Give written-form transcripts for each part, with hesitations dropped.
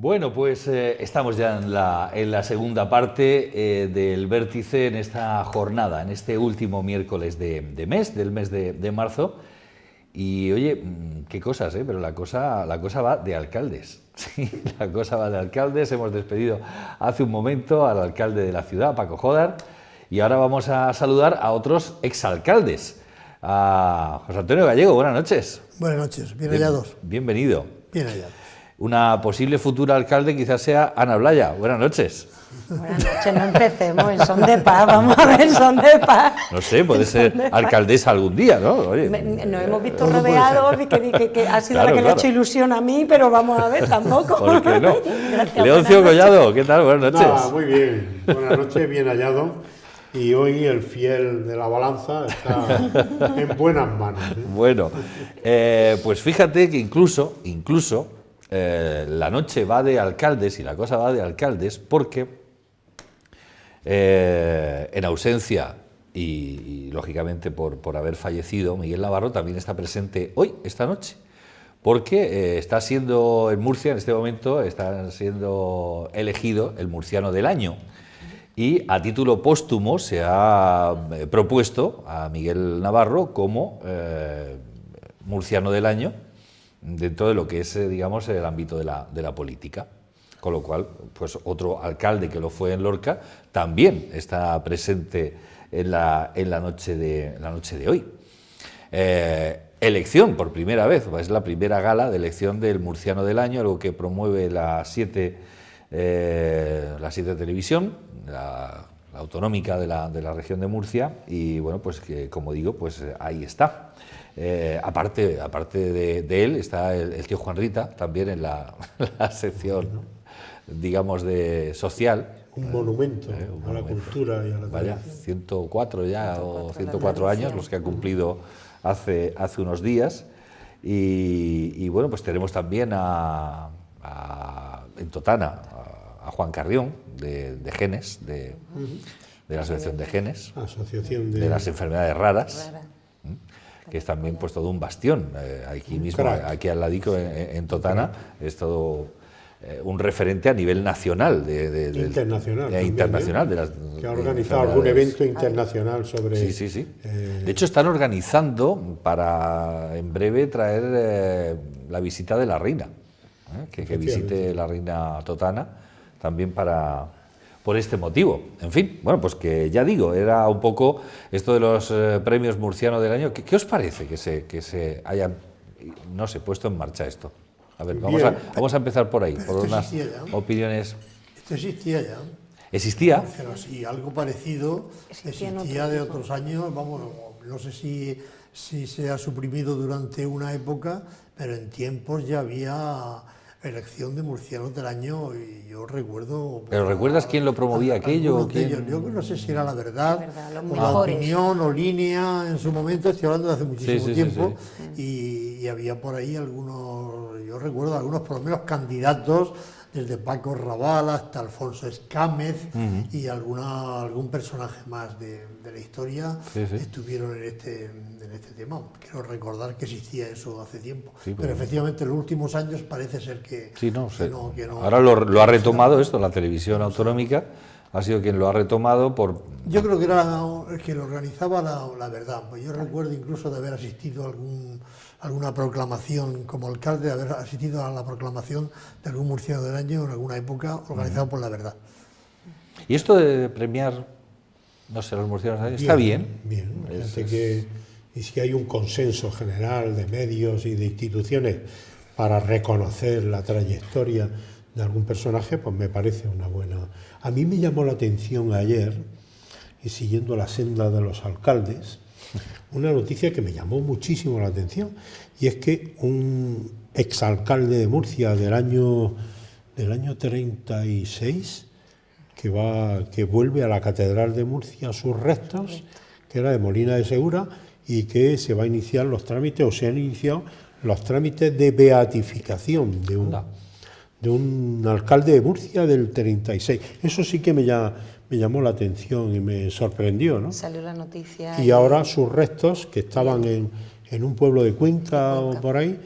Bueno, pues estamos ya en la segunda parte del vértice en esta jornada, en este último miércoles del mes de marzo. Y oye, qué cosas, pero la cosa va de alcaldes. Sí, la cosa va de alcaldes. Hemos despedido hace un momento al alcalde de la ciudad, Paco Jodar, y ahora vamos a saludar a otros exalcaldes. A José Antonio Gallego, buenas noches. Buenas noches, bien hallados. Bienvenido. Bien hallados. Una posible futura alcalde quizás sea Ana Blaya. Buenas noches. Buenas noches, no empecemos, en son de paz, vamos a ver, son de paz. No sé, puede ser alcaldesa algún día, ¿no? Oye, nos hemos visto rodeados, que ha sido la que le ha hecho ilusión a mí, pero vamos a ver, tampoco. ¿Por qué no? Gracias, Leoncio Collado, ¿qué tal? Buenas noches. Muy bien, buenas noches, bien hallado. Y hoy el fiel de la balanza está en buenas manos. Bueno, pues fíjate que incluso la noche va de alcaldes y la cosa va de alcaldes porque en ausencia y lógicamente por haber fallecido, Miguel Navarro también está presente hoy, esta noche, porque está siendo en Murcia, en este momento, está siendo elegido el murciano del año. Y a título póstumo se ha propuesto a Miguel Navarro como murciano del año dentro de lo que es, digamos, el ámbito de la política. Con lo cual, pues otro alcalde que lo fue en Lorca también está presente en la noche de hoy. Elección por primera vez, es la primera gala de elección del murciano del año, algo que promueve la 7 Televisión, la autonómica de la región de Murcia, y bueno, pues que como digo, pues ahí está. Aparte de él está el tío Juan Rita, también en la sección, digamos, de social. Un monumento a la cultura y a la Vaya, 104 ya, o 104 años, los que ha cumplido hace unos días. Y bueno, pues tenemos también en Totana a Juan Carrión, de Genes, de la Asociación de Genes, de las enfermedades raras, que es también pues todo un bastión. Aquí mismo, aquí al ladico en Totana, es todo un referente a nivel nacional, internacional, que ha organizado algún evento internacional sobre... Sí. De hecho, están organizando para en breve traer la visita de la reina, que visite la reina Totana, también por este motivo. En fin, bueno, pues que ya digo, era un poco esto de los premios murcianos del año. ¿Qué os parece que se hayan, no sé, puesto en marcha esto? A ver, vamos a empezar por ahí, por unas opiniones. Esto existía ya. ¿Existía? Pero sí, algo parecido existía de otros años. Vamos, no sé si se ha suprimido durante una época, pero en tiempos ya había elección de murcianos del año y yo recuerdo... ¿Pero recuerdas quién lo promovía aquello? Yo no sé si era La Verdad o La Opinión o Línea en su momento, estoy hablando de hace muchísimo tiempo, y había por ahí algunos, yo recuerdo algunos por lo menos candidatos, desde Paco Raval hasta Alfonso Escámez y algún personaje más de la historia estuvieron en este tema. Quiero recordar que existía eso hace tiempo, pero efectivamente en los últimos años parece ser que... Sí, no. Ahora lo ha retomado esto, la televisión autonómica ha sido quien lo ha retomado por... Yo creo que era el que lo organizaba la Verdad, pues yo recuerdo incluso de haber asistido a alguna proclamación como alcalde, de haber asistido a la proclamación de algún murciano del año en alguna época organizado por La Verdad. ¿Y esto de premiar, no sé, los murcianos del año, está bien? Bien, y si hay un consenso general de medios y de instituciones para reconocer la trayectoria de algún personaje, pues me parece una buena... A mí me llamó la atención ayer, y siguiendo la senda de los alcaldes, una noticia que me llamó muchísimo la atención, y es que un exalcalde de Murcia del año 36, que vuelve a la Catedral de Murcia sus restos, que era de Molina de Segura, y que se va a iniciar los trámites, o se han iniciado los trámites de beatificación de un alcalde de Murcia del 36. Eso sí que me llamó la atención y me sorprendió, ¿no? Salió la noticia. Y ahora sus restos, que estaban en un pueblo de Cuenca o por ahí,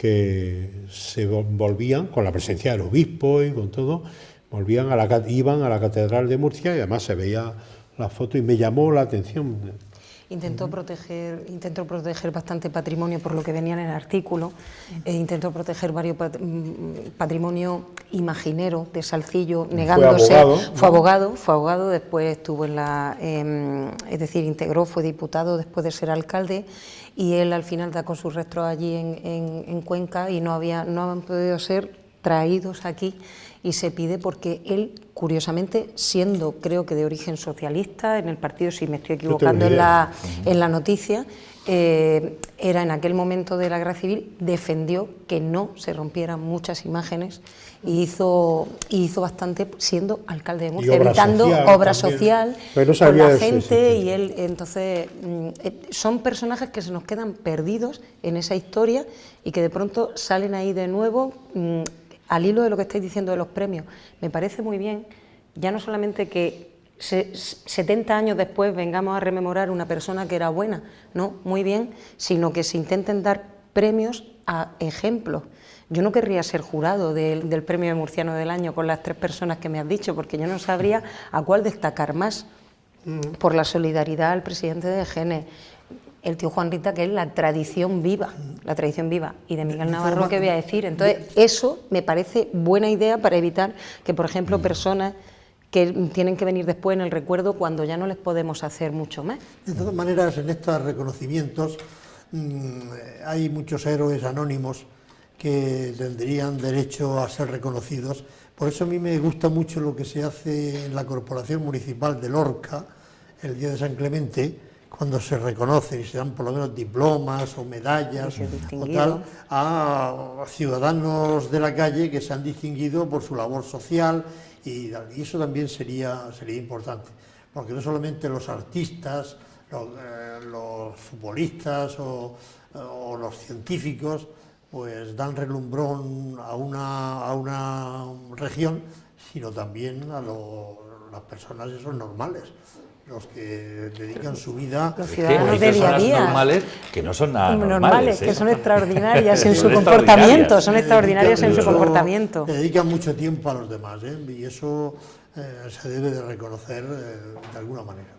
que se volvían, con la presencia del obispo y con todo, iban a la Catedral de Murcia y además se veía la foto y me llamó la atención. Intentó proteger bastante patrimonio, por lo que venía en el artículo, intentó proteger varios patrimonio imaginero de Salcillo, negándose. Fue abogado, después estuvo es decir, fue diputado después de ser alcalde, y él al final da con sus restos allí en Cuenca y no han podido ser traídos aquí. Y se pide porque él, curiosamente, siendo creo que de origen socialista, en el partido, si me estoy equivocando en la noticia, era en aquel momento de la guerra civil, defendió que no se rompieran muchas imágenes y hizo bastante siendo alcalde de Murcia, evitando obra social con la gente, y él, entonces, son personajes que se nos quedan perdidos en esa historia y que de pronto salen ahí de nuevo. Al hilo de lo que estáis diciendo de los premios, me parece muy bien, ya no solamente que 70 años después vengamos a rememorar una persona que era buena, no, muy bien, sino que se intenten dar premios a ejemplos. Yo no querría ser jurado del premio de Murciano del Año con las 3 personas que me has dicho, porque yo no sabría a cuál destacar más. Por la solidaridad al presidente de Gene, el tío Juan Rita, que es la tradición viva, y de Miguel Navarro, ¿qué voy a decir? Entonces, eso me parece buena idea para evitar que, por ejemplo, personas que tienen que venir después en el recuerdo cuando ya no les podemos hacer mucho más. De todas maneras, en estos reconocimientos hay muchos héroes anónimos que tendrían derecho a ser reconocidos. Por eso a mí me gusta mucho lo que se hace en la Corporación Municipal de Lorca, el día de San Clemente, cuando se reconocen y se dan por lo menos diplomas o medallas o tal a ciudadanos de la calle que se han distinguido por su labor social, y eso también sería importante, porque no solamente los artistas, los futbolistas o los científicos pues dan relumbrón a una región, sino también a las personas esos normales, los que dedican su vida. Los ciudadanos de día a día. Normales que no son nada normales, que son extraordinarias en su comportamiento, Le dedican mucho tiempo a los demás, y eso se debe de reconocer de alguna manera.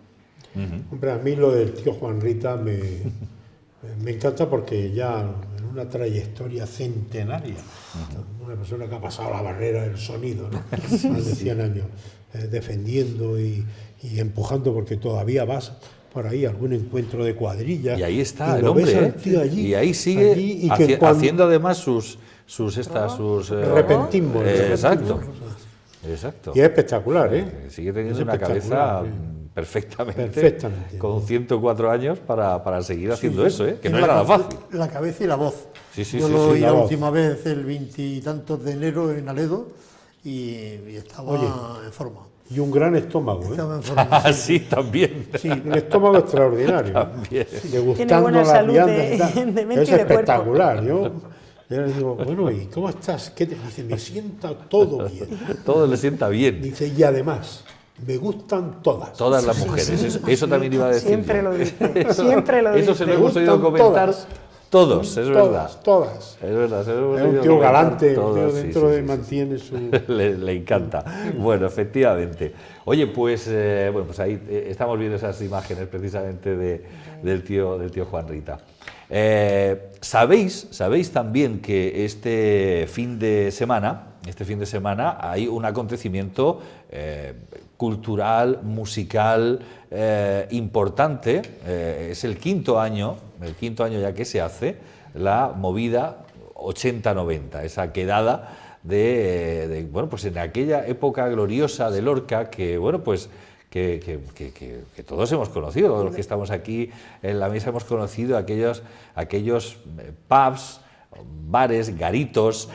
Hombre, a mí lo del tío Juan Rita me encanta, porque ya en una trayectoria centenaria, una persona que ha pasado la barrera del sonido, ¿no? Más de 100 años, defendiendo y empujando, porque todavía vas por ahí algún encuentro de cuadrillas. Y ahí está el hombre, y ahí sigue haciendo además sus repentismos. Exacto. Y es espectacular, Sigue teniendo una cabeza perfectamente, con 104 años para seguir haciendo eso, que no es nada fácil. La cabeza y la voz. Yo lo oí la última vez el 20 y tantos de enero en Aledo y estaba en forma. Y un gran estómago, Estaba en forma, sí, también. Sí, un estómago extraordinario. También. Tiene buena salud de mente es y de espectacular. Yo le digo, bueno, ¿y cómo estás? ¿Qué te dice? Me sienta todo bien. Todo le sienta bien. Dice, y además, me gustan todas. Todas las mujeres. Eso también iba a decir. Siempre lo dice. Siempre lo dice. Eso se lo hemos oído comentar. Todos, es verdad. Todas. Es verdad. Es un tío galante, un tío dentro de mantiene su... le encanta. Bueno, efectivamente. Oye, pues ahí estamos viendo esas imágenes precisamente del tío Juan Rita. Sabéis también que este fin de semana hay un acontecimiento cultural, musical importante. Es el quinto año ya que se hace la movida 80-90, esa quedada pues en aquella época gloriosa de Lorca que todos hemos conocido, todos los que estamos aquí en la mesa hemos conocido aquellos pubs, bares, garitos,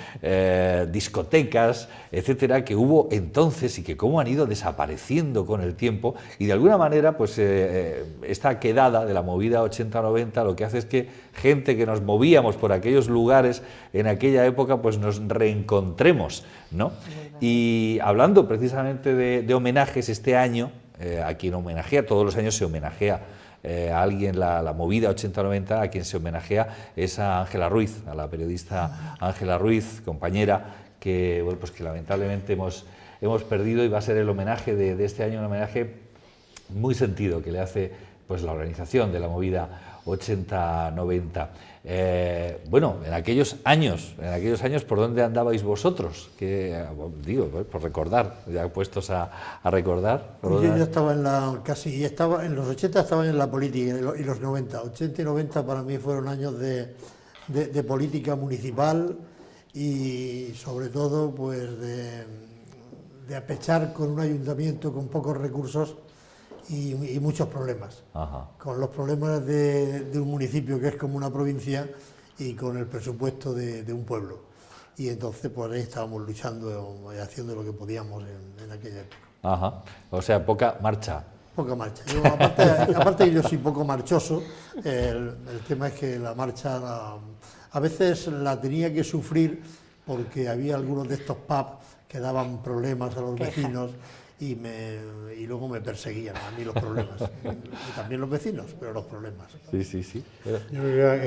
discotecas, etcétera, que hubo entonces y que cómo han ido desapareciendo con el tiempo, y de alguna manera pues esta quedada de la movida 80-90 lo que hace es que gente que nos movíamos por aquellos lugares en aquella época pues nos reencontremos, ¿no? Y hablando precisamente de homenajes, este año a quien homenajea, todos los años se homenajea a alguien, la movida 80-90, a quien se homenajea es a Ángela Ruiz, a la periodista Ángela Ruiz, compañera, que, bueno, pues que lamentablemente hemos perdido, y va a ser el homenaje de este año, un homenaje muy sentido que le hace pues la organización de la movida 80-90. Bueno, en aquellos años, ¿por dónde andabais vosotros? Que, digo, por recordar, ya puestos a recordar. Yo estaba en los 80 estaba en la política y los 90. 80 y 90 para mí fueron años de política municipal y sobre todo pues de apechar con un ayuntamiento con pocos recursos y muchos problemas. Ajá. Con los problemas de un municipio que es como una provincia y con el presupuesto de un pueblo. Y entonces pues ahí estábamos luchando y haciendo lo que podíamos en aquella época. Ajá. O sea, poca marcha. Poca marcha. Yo, aparte yo soy poco marchoso, el tema es que la marcha a veces la tenía que sufrir porque había algunos de estos pubs que daban problemas a los vecinos y luego me perseguían a mí los problemas. Y también los vecinos, pero los problemas. Sí.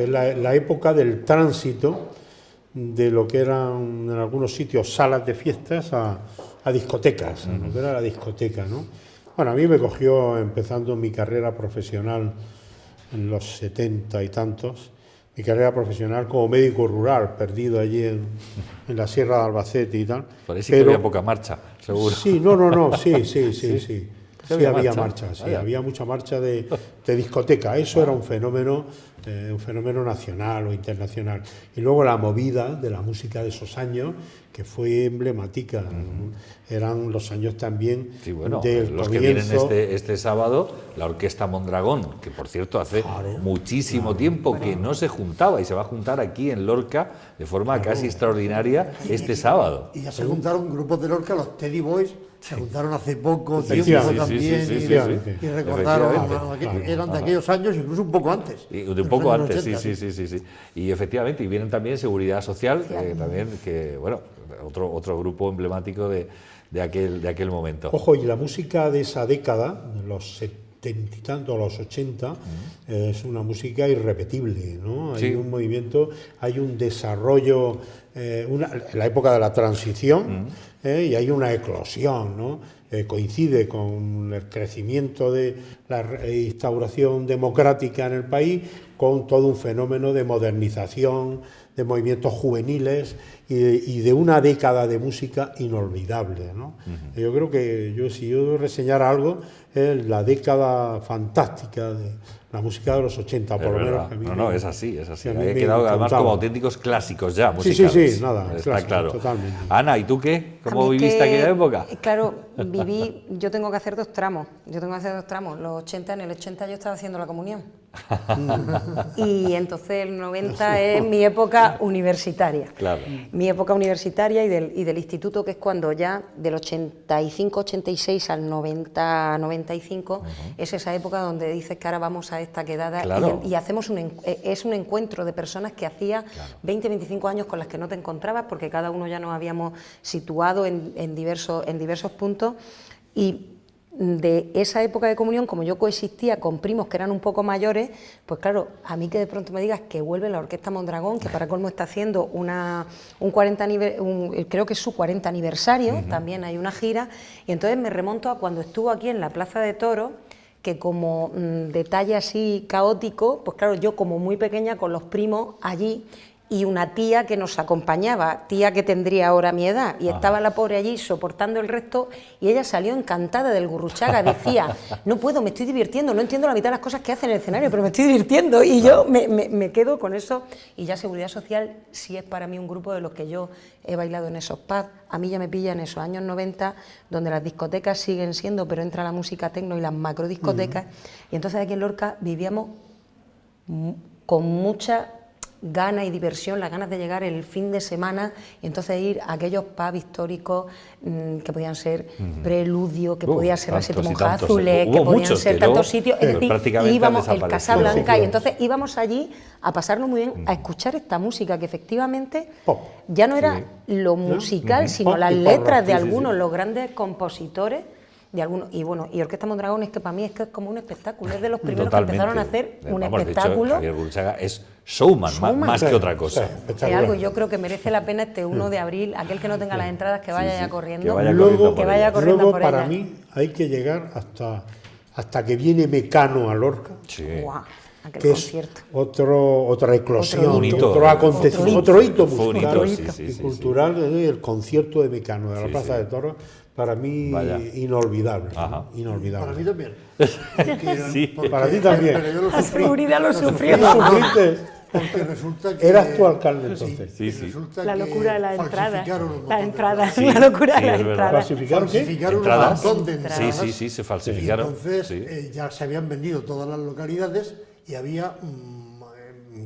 La época del tránsito de lo que eran en algunos sitios salas de fiestas a discotecas, lo que era la discoteca, ¿no? Bueno, a mí me cogió empezando mi carrera profesional en los 70 y tantos, mi carrera profesional como médico rural, perdido allí en la Sierra de Albacete y tal. Por ahí sí que había poca marcha, seguro. Sí, sí había marcha, sí, había mucha marcha de discoteca. Eso era un fenómeno nacional o internacional. Y luego la movida de la música de esos años, que fue emblemática. Eran los años también del los comienzo. Que vienen este sábado, la Orquesta Mondragón, que por cierto hace muchísimo tiempo que no se juntaba y se va a juntar aquí en Lorca de forma casi extraordinaria este sábado. Y ya se juntaron grupos de Lorca, los Teddy Boys. Se juntaron hace poco tiempo también y recordaron, eran de aquellos años, incluso un poco antes. Un poco antes, sí. Y efectivamente, y vienen también Seguridad Social, otro grupo emblemático de aquel momento. Ojo, y la música de esa década, de los 70 y tanto, los 80, es una música irrepetible, ¿no? Hay un movimiento, hay un desarrollo, en la época de la transición, y hay una eclosión, ¿no? Coincide con el crecimiento de la instauración democrática en el país, con todo un fenómeno de modernización, de movimientos juveniles y de una década de música inolvidable, ¿no? Yo creo que si yo reseñara algo, es la década fantástica de la música de los 80, por lo menos. Que a mí es así. He quedado además como auténticos clásicos ya musicales. Sí, nada, está clásico, claro. Totalmente. Ana, ¿y tú qué? ¿Cómo viviste aquella época? Claro, yo tengo que hacer dos tramos. Los 80, en el 80 yo estaba haciendo la comunión. Y entonces el 90 es mi época universitaria. Claro. Mi época universitaria y del instituto, que es cuando ya del 85-86 al 90-95 es esa época donde dices que ahora vamos a esta quedada y hacemos un encuentro de personas que hacía 20-25 años con las que no te encontrabas, porque cada uno ya nos habíamos situado en diversos puntos. Y de esa época de comunión, como yo coexistía con primos que eran un poco mayores, pues claro, a mí que de pronto me digas que vuelve la Orquesta Mondragón, que para colmo está haciendo creo que es su 40 aniversario, también hay una gira, y entonces me remonto a cuando estuvo aquí en la Plaza de Toros, que como detalle así caótico, pues claro, yo como muy pequeña con los primos allí, y una tía que nos acompañaba, tía que tendría ahora mi edad, y estaba la pobre allí soportando el resto, y ella salió encantada del Gurruchaga, decía, no puedo, me estoy divirtiendo, no entiendo la mitad de las cosas que hace en el escenario, pero me estoy divirtiendo, y yo me quedo con eso, y ya Seguridad Social sí es para mí un grupo de los que yo he bailado en esos pubs. A mí ya me pilla en esos años 90, donde las discotecas siguen siendo, pero entra la música tecno y las macrodiscotecas, y entonces aquí en Lorca vivíamos con mucha gana y diversión, las ganas de llegar el fin de semana y entonces ir a aquellos pubs históricos que podían ser Preludio, que podían ser las Siete Monjas Azules, que podían ser tantos sitios, es decir, íbamos el Casablanca y entonces íbamos allí a pasarlo muy bien, a escuchar esta música que efectivamente ya no era lo musical, sino las letras de algunos, los grandes compositores de algunos. Y bueno, y Orquesta Mondragón es que para mí es que es como un espectáculo, es de los primeros Totalmente. que empezaron a hacer un Vamos, espectáculo. De hecho, Javier Gurruchaga es showman. Más que otra cosa. Es algo, yo creo que merece la pena este 1 de abril, aquel que no tenga las entradas, que vaya ya corriendo. Que vaya corriendo que vaya corriendo luego por para ella. mí hay que llegar hasta que viene Mecano a Lorca. Sí. Guau, aquel Que concierto. es otra eclosión, Otro hito. otro acontecimiento, otro hito Fue un musical hito, sí, y sí, cultural, el concierto de Mecano de la Plaza de Toros, para mí inolvidable. Ajá. Inolvidable. Para mí también. Sí. Para ti también. Pero yo lo La sufrí. seguridad lo sufrió. ¿Tú sufriste? Porque resulta que... Eras tú alcalde entonces. Sí, sí. Resulta La que locura de la entrada. falsificaron un montón La de entrada, entradas. la locura de sí, la es verdad. entrada. ¿Falsificaron qué? Falsificaron un ¿Entradas? montón de entradas. Sí, se Y falsificaron. entonces Sí. ya se habían vendido todas las localidades y había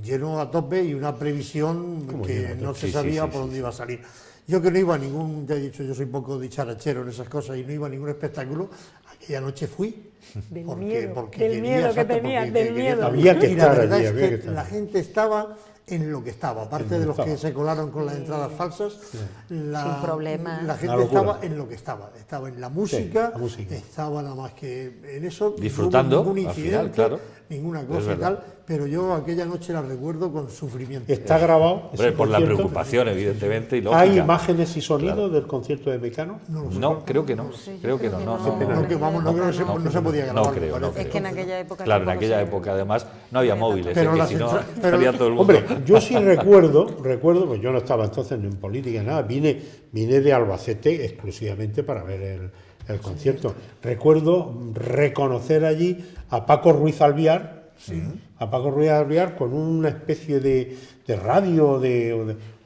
lleno a tope y una previsión que no se sabía por dónde iba a salir. Yo que no iba a ningún, ya he dicho, yo soy poco dicharachero en esas cosas y no iba a ningún espectáculo, aquella noche fui. Del porque miedo quería, que exacto, tenía, porque del quería miedo. también. Había que Y estar la verdad allí, es había que que estar. la gente estaba en lo que estaba, aparte de los que se colaron con las entradas falsas, Sin problemas. la Una gente locura. estaba en lo que estaba en la música, la música. estaba nada más que en eso, Disfrutando, no hubo ningún al incidente, final, claro. ninguna Es cosa y verdad. tal, pero yo aquella noche la recuerdo con sufrimiento. Está grabado. Hombre, ese por la concierto. preocupación, evidentemente, y ¿Hay lógica. imágenes y sonidos del concierto de Mecano? No, creo que no. Creo que no. No, que vamos, no creo que no se podía grabar. No me creo, no parece. Es que en aquella época... Claro, en tampoco aquella se- época además no había móviles, Pero que las si no pero- salía todo el mundo. Hombre, yo sí recuerdo, pues yo no estaba entonces ni en política ni nada, vine de Albacete exclusivamente para ver el concierto. Recuerdo reconocer allí a Paco Ruiz Albiar, con una especie de radio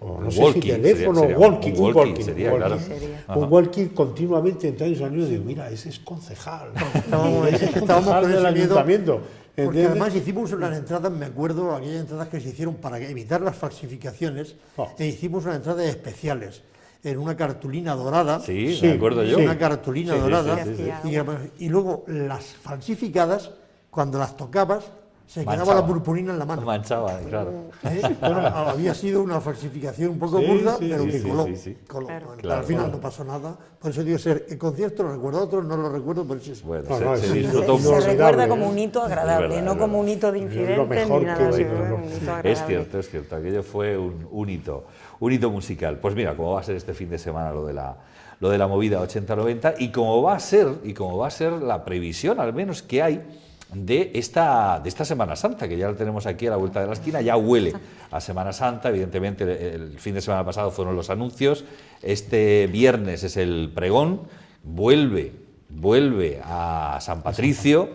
o no sé walkie, si teléfono, sería walkie, un un walkie walkie, sería, un claro. walkie. Ajá. Un walkie continuamente entrando y saliendo y digo, mira, ese es concejal. Estábamos Ese es con concejal ese del miedo, ayuntamiento. porque ¿Entiendes? además hicimos unas entradas, me acuerdo, aquellas entradas que se hicieron para evitar las falsificaciones, e hicimos unas entradas especiales en una cartulina dorada. Sí, me acuerdo yo. Una cartulina dorada. sí, Y luego las falsificadas, cuando las tocabas, se quedaba Manchaba. la purpurina en la mano. Manchaba, claro. Bueno, había sido una falsificación un poco Sí, burda, sí, pero sí, que sí, coló. sí, sí. coló. Claro. Bueno, Claro, al final claro. no pasó nada. Por eso digo, el concierto lo recuerdo, otros no lo recuerdo, pero sí. Bueno, No, se sí, disfrutó sí, Se mucho. sí, recuerda inolvidable, como ¿eh? un hito agradable, Es verdad, no es como un verdad. hito de lo incidente mejor ni que nada así, veo, un ¿no? hito agradable. Es cierto, aquello fue un hito musical. Pues mira, cómo va a ser este fin de semana lo de la movida 80-90 y cómo va a ser la previsión, al menos que hay, de esta Semana Santa, que ya la tenemos aquí a la vuelta de la esquina, ya huele a Semana Santa. Evidentemente el fin de semana pasado fueron los anuncios, este viernes es el pregón, vuelve a San Patricio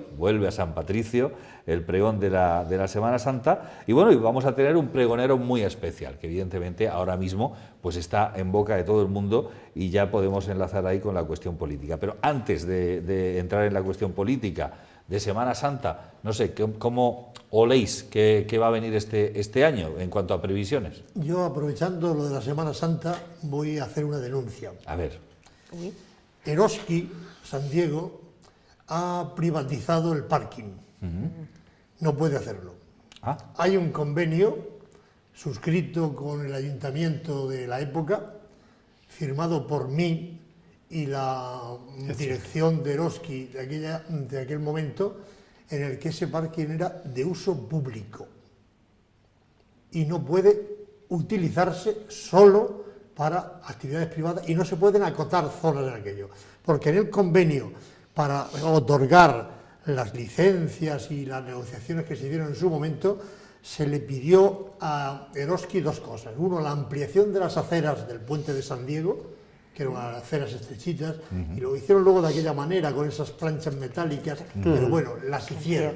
el pregón de la Semana Santa, y bueno, y vamos a tener un pregonero muy especial, que evidentemente ahora mismo pues está en boca de todo el mundo y ya podemos enlazar ahí con la cuestión política. Pero antes de entrar en la cuestión política de Semana Santa, no sé, ¿cómo oléis que va a venir este año en cuanto a previsiones? Yo, aprovechando lo de la Semana Santa, voy a hacer una denuncia. A ver. Eroski, San Diego, ha privatizado el parking. No puede hacerlo. Ah, Hay un convenio suscrito con el ayuntamiento de la época, firmado por mí y la dirección de Eroski de aquel momento, en el que ese parking era de uso público y no puede utilizarse solo para actividades privadas y no se pueden acotar zonas en aquello, porque en el convenio, para otorgar las licencias y las negociaciones que se hicieron en su momento, se le pidió a Eroski dos cosas. Uno, la ampliación de las aceras del puente de San Diego, que eran unas aceras estrechitas, y lo hicieron luego de aquella manera, con esas planchas metálicas, pero bueno, las hicieron.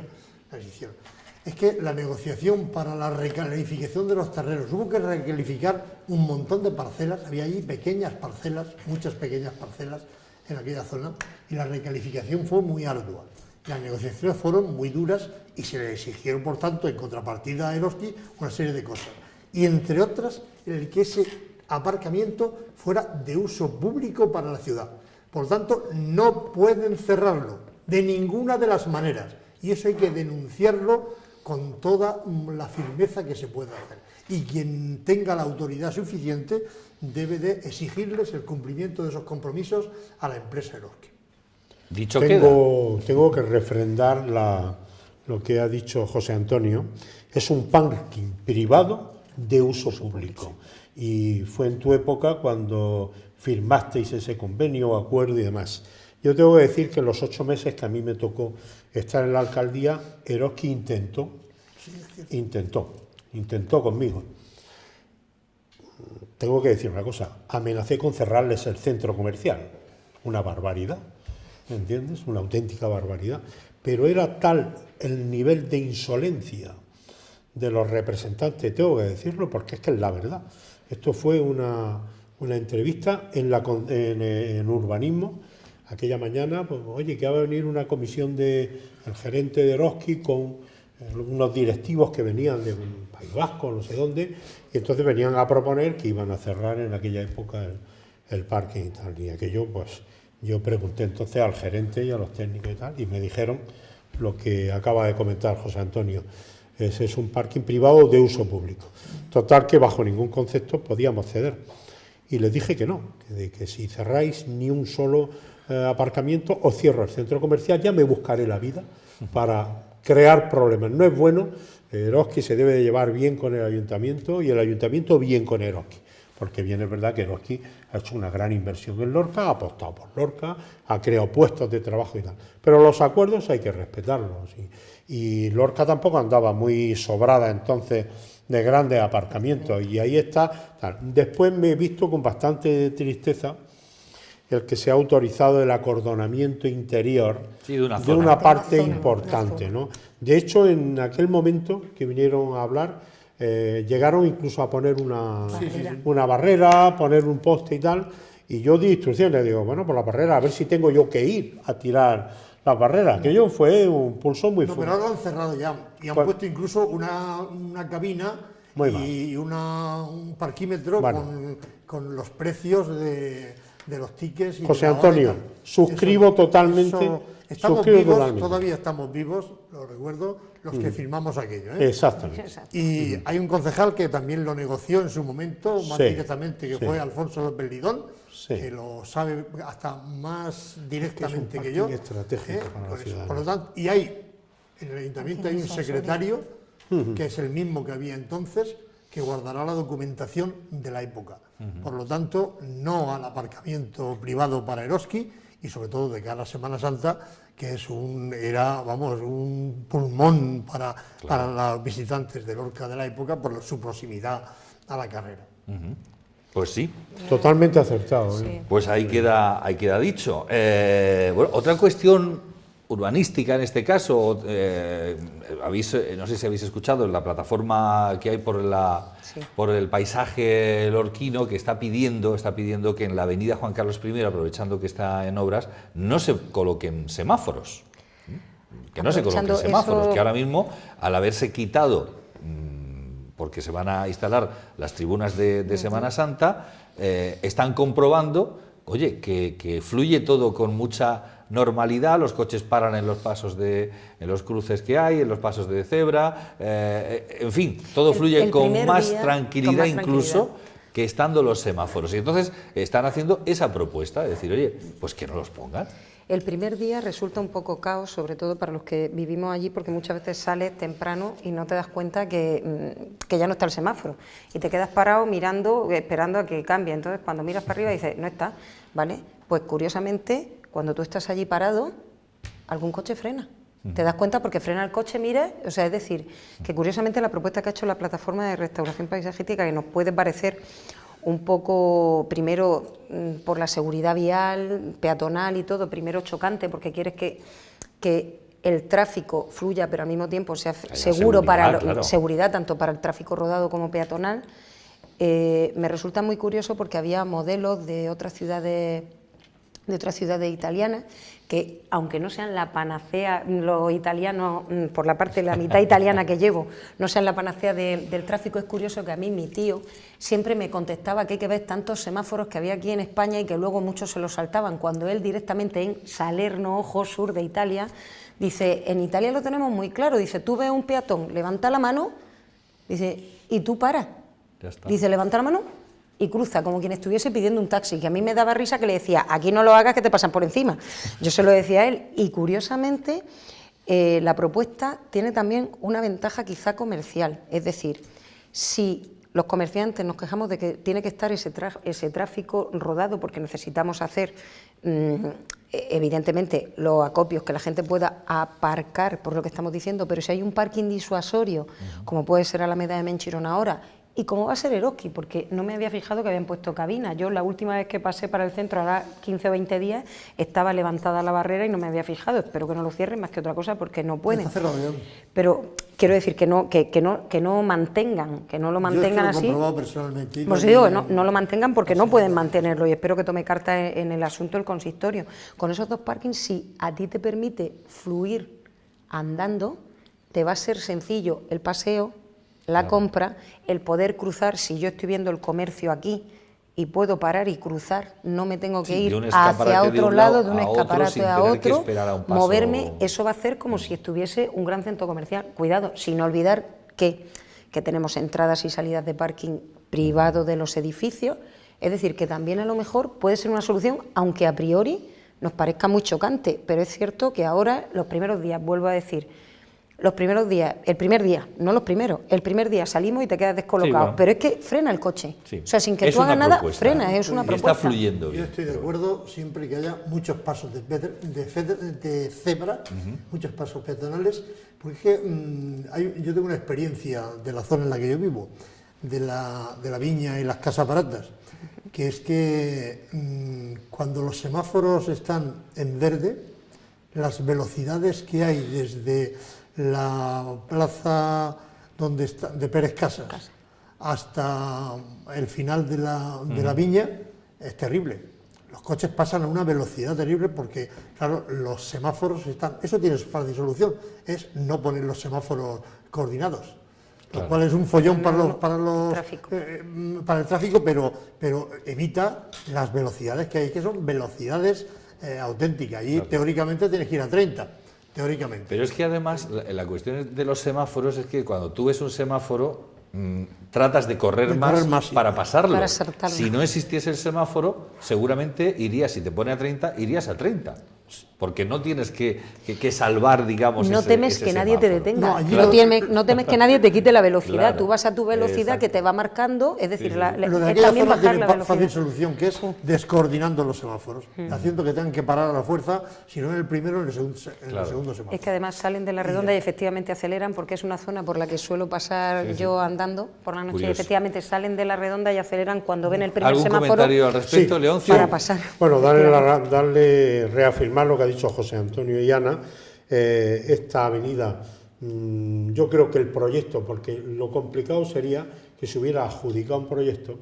Es que la negociación para la recalificación de los terrenos, hubo que recalificar un montón de parcelas, había allí pequeñas parcelas, muchas pequeñas parcelas en aquella zona, y la recalificación fue muy ardua. Las negociaciones fueron muy duras y se le exigieron, por tanto, en contrapartida a Eroski, una serie de cosas. Y entre otras, el que ese aparcamiento fuera de uso público para la ciudad. Por tanto, no pueden cerrarlo de ninguna de las maneras. Y eso hay que denunciarlo con toda la firmeza que se pueda hacer. Y quien tenga la autoridad suficiente debe de exigirles el cumplimiento de esos compromisos a la empresa Eroski. Dicho tengo que refrendar lo que ha dicho José Antonio. Es un parking privado de uso público. Y fue en tu época cuando firmasteis ese convenio, acuerdo y demás. Yo tengo que decir que en los 8 meses que a mí me tocó estar en la alcaldía, Eroski intentó conmigo. Tengo que decir una cosa, amenacé con cerrarles el centro comercial. Una barbaridad, ¿me entiendes? Una auténtica barbaridad. Pero era tal el nivel de insolencia de los representantes, tengo que decirlo porque es que es la verdad. Esto fue una entrevista en urbanismo, aquella mañana, pues, oye, que va a venir una comisión del gerente de Eroski con unos directivos que venían de un País Vasco, no sé dónde, y entonces venían a proponer que iban a cerrar en aquella época el parking y tal. Y aquello, pues, yo pregunté entonces al gerente y a los técnicos y tal, y me dijeron lo que acaba de comentar José Antonio. Ese es un parking privado de uso público. Total, que bajo ningún concepto podíamos ceder. Y les dije que no, que si cerráis ni un solo aparcamiento, os cierro el centro comercial, ya me buscaré la vida para crear problemas. No es bueno, Eroski se debe de llevar bien con el ayuntamiento y el ayuntamiento bien con Eroski. Porque bien es verdad que Eroski ha hecho una gran inversión en Lorca, ha apostado por Lorca, ha creado puestos de trabajo y tal. Pero los acuerdos hay que respetarlos. Y Lorca tampoco andaba muy sobrada entonces de grandes aparcamientos. Y ahí está. Tal. Después me he visto con bastante tristeza el que se ha autorizado el acordonamiento interior de una parte importante, ¿no? De hecho, en aquel momento que vinieron a hablar, llegaron incluso a poner una barrera, poner un poste y tal, y yo di instrucciones, digo, bueno, por la barrera, a ver si tengo yo que ir a tirar las barreras, que yo fue un pulso muy fuerte. Pero ahora lo han cerrado ya, y han puesto incluso una cabina y un parquímetro con los precios de los tickets. José Antonio, suscribo totalmente. Estamos vivos, todavía estamos vivos, lo recuerdo, los que firmamos aquello. Exactamente. Y hay un concejal que también lo negoció en su momento, más directamente, que fue Alfonso López Lidón, que lo sabe hasta más directamente que yo. Estratégico para la ciudad. Por lo tanto, y en el ayuntamiento hay un secretario, que es el mismo que había entonces, que guardará la documentación de la época. Por lo tanto, no al aparcamiento privado para Eroski, y sobre todo de cara a la Semana Santa, que era un pulmón para los visitantes de Lorca de la época por su proximidad a la carrera. Pues sí. Totalmente acertado. Sí. Pues ahí queda dicho. Bueno, otra cuestión urbanística en este caso, no sé si habéis escuchado en la plataforma que hay por el paisaje lorquino, que está pidiendo que en la avenida Juan Carlos I, aprovechando que está en obras, no se coloquen semáforos. Que ahora mismo, al haberse quitado, porque se van a instalar las tribunas de Semana Santa, están comprobando, oye, que fluye todo con mucha normalidad, los coches paran en los pasos en los cruces que hay, en los pasos de cebra, en fin, todo fluye con más tranquilidad incluso que estando los semáforos. Y entonces están haciendo esa propuesta, de decir, oye, pues que no los pongan. El primer día resulta un poco caos, sobre todo para los que vivimos allí, porque muchas veces sales temprano y no te das cuenta que ya no está el semáforo. Y te quedas parado mirando, esperando a que cambie. Entonces, cuando miras para arriba dices, no está, ¿vale? Pues curiosamente, cuando tú estás allí parado, algún coche frena. Te das cuenta porque frena el coche, mira, o sea, es decir, que curiosamente la propuesta que ha hecho la plataforma de restauración paisajística, que nos puede parecer un poco, primero, por la seguridad vial, peatonal y todo, primero chocante, porque quieres que el tráfico fluya, pero al mismo tiempo sea seguro seguridad, tanto para el tráfico rodado como peatonal. Me resulta muy curioso porque había modelos de otras ciudades italianas que, aunque no sean la panacea, los italianos, por la parte de la mitad italiana que llevo, no sean la panacea del tráfico, es curioso que a mí mi tío siempre me contestaba que hay que ver tantos semáforos que había aquí en España y que luego muchos se los saltaban, cuando él directamente en Salerno, Ojo, sur de Italia, dice, en Italia lo tenemos muy claro, dice, tú ves un peatón, levanta la mano, dice, y tú paras. Ya está. Dice, levanta la mano y cruza como quien estuviese pidiendo un taxi, que a mí me daba risa, que le decía, aquí no lo hagas que te pasan por encima. Yo se lo decía a él, y curiosamente la propuesta tiene también una ventaja quizá comercial, es decir, si los comerciantes nos quejamos de que tiene que estar ese tráfico rodado porque necesitamos hacer, evidentemente, los acopios que la gente pueda aparcar, por lo que estamos diciendo, pero si hay un parking disuasorio, como puede ser Alameda de Menchirón ahora, y como va a ser Eroski, porque no me había fijado que habían puesto cabina. Yo la última vez que pasé para el centro, ahora 15 o 20 días, estaba levantada la barrera y no me había fijado. Espero que no lo cierren más que otra cosa porque no pueden. Pero quiero decir que no mantengan, que no lo mantengan así. Personalmente. Pues digo, no lo mantengan porque no pueden mantenerlo, y espero que tome carta en el asunto el consistorio. Con esos 2 parkings, si a ti te permite fluir andando, te va a ser sencillo el paseo, la compra, el poder cruzar. Si yo estoy viendo el comercio aquí y puedo parar y cruzar, no me tengo que ir hacia otro lado, de un escaparate a otro, moverme, eso va a hacer como si estuviese un gran centro comercial. Cuidado, sin olvidar que tenemos entradas y salidas de parking privado de los edificios, es decir, que también a lo mejor puede ser una solución, aunque a priori nos parezca muy chocante, pero es cierto que ahora, los primeros días, vuelvo a decir, los primeros días, el primer día, no los primeros, el primer día salimos y te quedas descolocado, bueno, pero es que frena el coche, o sea, sin que tú hagas nada, frena, es una propuesta. Está fluyendo bien. Yo estoy de acuerdo siempre que haya muchos pasos de cebra, muchos pasos peatonales, porque yo tengo una experiencia de la zona en la que yo vivo, de la viña y las casas baratas, que es que cuando los semáforos están en verde, las velocidades que hay desde la plaza donde está, de Pérez Casas hasta el final de la viña es terrible. Los coches pasan a una velocidad terrible porque, claro, los semáforos están... Eso tiene su fácil solución, es no poner los semáforos coordinados, lo cual es un follón para el tráfico, pero evita las velocidades que hay, que son velocidades auténticas. Y teóricamente tienes que ir a 30. Teóricamente. Pero es que además la cuestión de los semáforos es que cuando tú ves un semáforo tratas de correr más para pasarlo. Para saltarlo. Si no existiese el semáforo, seguramente irías, si te pone a 30, irías a 30. Porque no tienes que salvar, digamos, no temes que nadie te detenga, no temes que nadie te quite la velocidad, claro, tú vas a tu velocidad que te va marcando, es decir, lo de también bajar tiene la velocidad. Fácil solución, que es descoordinando los semáforos, haciendo que tengan que parar a la fuerza, si no en el primero, en el segundo semáforo. Es que además salen de la redonda y efectivamente aceleran, porque es una zona por la que suelo pasar yo andando por la noche. Curioso. Efectivamente salen de la redonda y aceleran cuando ven el primer semáforo. ¿Algún comentario al respecto, Leoncio? Para pasar. Bueno, reafirmar lo que ha dicho José Antonio y Ana. Esta avenida, yo creo que el proyecto, porque lo complicado sería que se hubiera adjudicado un proyecto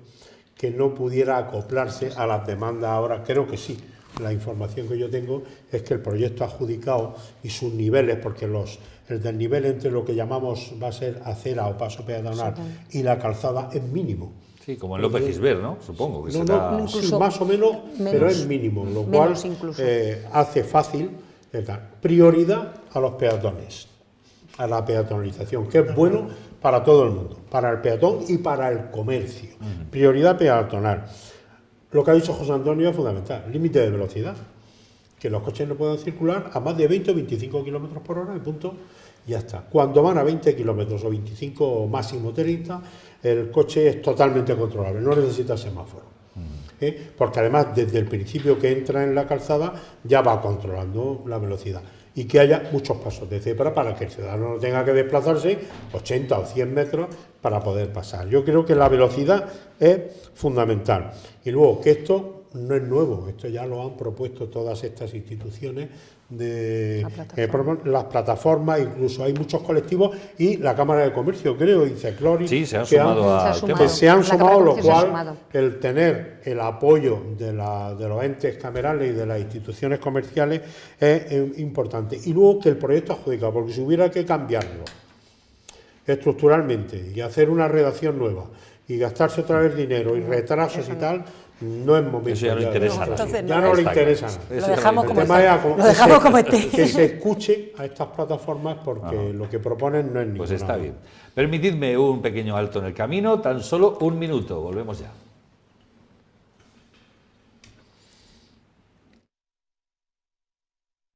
que no pudiera acoplarse a las demandas ahora. Creo que sí. La información que yo tengo es que el proyecto adjudicado y sus niveles, porque el desnivel entre lo que llamamos va a ser acera o paso peatonal y la calzada es mínimo. Sí, como en López Gisbert, ¿no? Supongo que será... Sí, más o menos, pero es mínimo, lo cual hace fácil prioridad a los peatones, a la peatonalización, que es bueno para todo el mundo, para el peatón y para el comercio. Prioridad peatonal. Lo que ha dicho José Antonio es fundamental, límite de velocidad, que los coches no puedan circular a más de 20 o 25 kilómetros por hora, y punto, y ya está. Cuando van a 20 kilómetros o 25 o máximo 30, el coche es totalmente controlable, no necesita semáforo. Porque además desde el principio que entra en la calzada ya va controlando la velocidad. Y que haya muchos pasos de cebra para que el ciudadano no tenga que desplazarse 80 o 100 metros para poder pasar. Yo creo que la velocidad es fundamental. Y luego que esto no es nuevo, esto ya lo han propuesto todas estas instituciones de las plataformas, incluso hay muchos colectivos y la Cámara de Comercio, creo, y Ceclori, sí, se han sumado, lo cual el tener el apoyo de los entes camerales y de las instituciones comerciales es importante. Y luego que el proyecto adjudicado, porque si hubiera que cambiarlo estructuralmente y hacer una redacción nueva y gastarse otra vez dinero y retrasos y tal, no es momento. Eso ya no interesa. Ya no le interesa. Lo dejamos como esté. Que se escuche a estas plataformas porque lo que proponen no es ninguna. Pues está bien. Permitidme un pequeño alto en el camino, tan solo un minuto. Volvemos ya.